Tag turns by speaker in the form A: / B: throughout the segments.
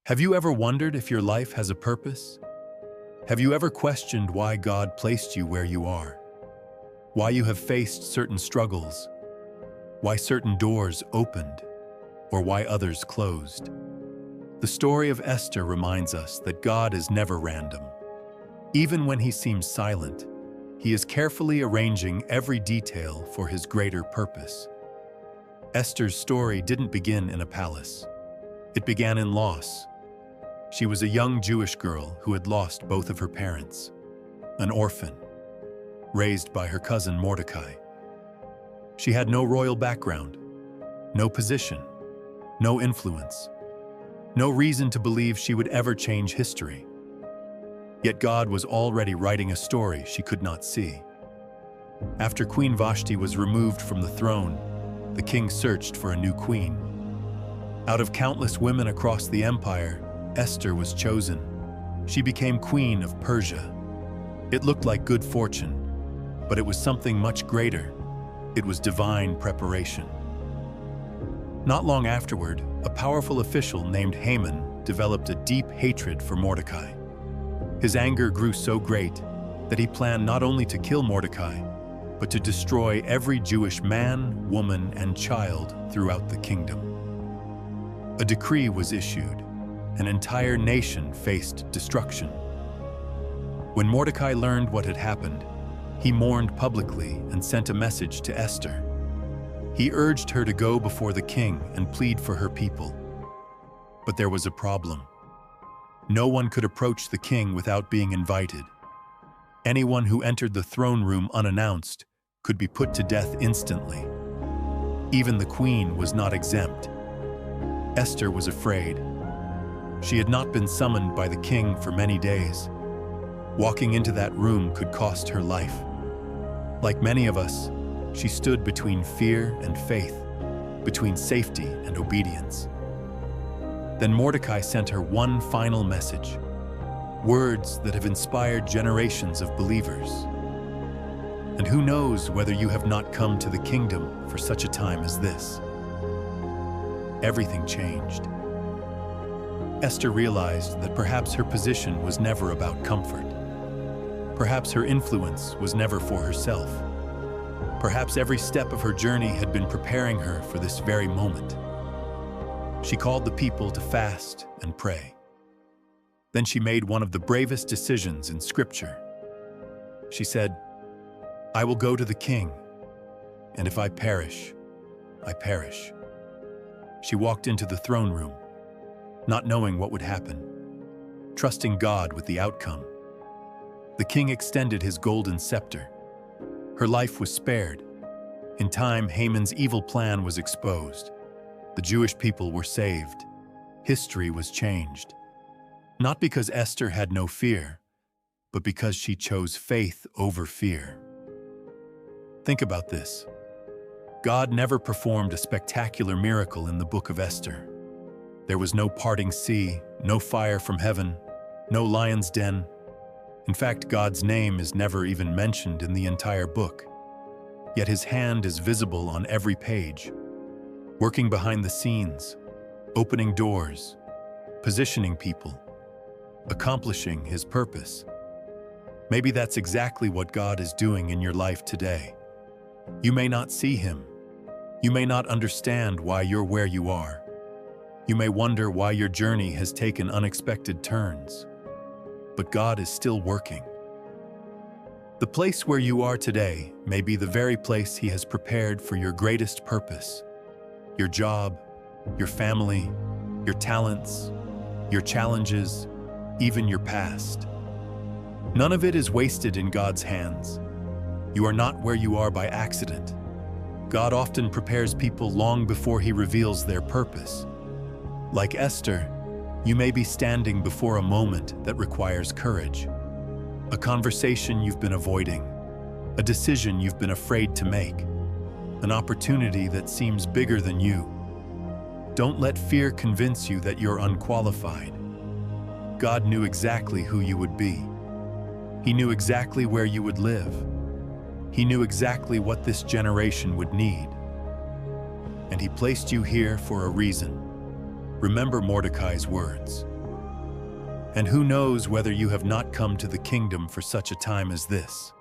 A: Have you ever wondered if your life has a purpose? Have you ever questioned why God placed you where you are? Why you have faced certain struggles? Why certain doors opened? Or why others closed? The story of Esther reminds us that God is never random. Even when he seems silent, he is carefully arranging every detail for his greater purpose. Esther's story didn't begin in a palace. It began in loss. She was a young Jewish girl who had lost both of her parents, an orphan, raised by her cousin Mordecai. She had no royal background, no position, no influence, no reason to believe she would ever change history. Yet God was already writing a story she could not see. After Queen Vashti was removed from the throne, the king searched for a new queen. Out of countless women across the empire, Esther was chosen. She became queen of Persia. It looked like good fortune, but it was something much greater. It was divine preparation. Not long afterward, a powerful official named Haman developed a deep hatred for Mordecai. His anger grew so great that he planned not only to kill Mordecai, but to destroy every Jewish man, woman, and child throughout the kingdom. A decree was issued. An entire nation faced destruction. When Mordecai learned what had happened, he mourned publicly and sent a message to Esther. He urged her to go before the king and plead for her people. But there was a problem. No one could approach the king without being invited. Anyone who entered the throne room unannounced could be put to death instantly. Even the queen was not exempt. Esther was afraid. She had not been summoned by the king for many days. Walking into that room could cost her life. Like many of us, she stood between fear and faith, between safety and obedience. Then Mordecai sent her one final message, words that have inspired generations of believers. And who knows whether you have not come to the kingdom for such a time as this? Everything changed. Esther realized that perhaps her position was never about comfort. Perhaps her influence was never for herself. Perhaps every step of her journey had been preparing her for this very moment. She called the people to fast and pray. Then she made one of the bravest decisions in Scripture. She said, "I will go to the king, and if I perish, I perish." She walked into the throne room, not knowing what would happen, trusting God with the outcome. The king extended his golden scepter. Her life was spared. In time, Haman's evil plan was exposed. The Jewish people were saved. History was changed. Not because Esther had no fear, but because she chose faith over fear. Think about this. God never performed a spectacular miracle in the book of Esther. There was no parting sea, no fire from heaven, no lion's den. In fact, God's name is never even mentioned in the entire book. Yet his hand is visible on every page, working behind the scenes, opening doors, positioning people, accomplishing his purpose. Maybe that's exactly what God is doing in your life today. You may not see him. You may not understand why you're where you are. You may wonder why your journey has taken unexpected turns. But God is still working. The place where you are today may be the very place he has prepared for your greatest purpose. Your job, your family, your talents, your challenges, even your past. None of it is wasted in God's hands. You are not where you are by accident. God often prepares people long before he reveals their purpose. Like Esther, you may be standing before a moment that requires courage. A conversation you've been avoiding, a decision you've been afraid to make, an opportunity that seems bigger than you. Don't let fear convince you that you're unqualified. God knew exactly who you would be. He knew exactly where you would live. He knew exactly what this generation would need. And he placed you here for a reason. Remember Mordecai's words. And who knows whether you have not come to the kingdom for such a time as this?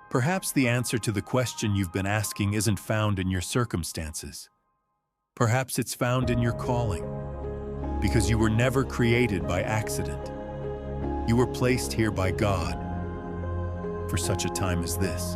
A: Perhaps the answer to the question you've been asking isn't found in your circumstances. Perhaps it's found in your calling, because you were never created by accident. You were placed here by God for such a time as this.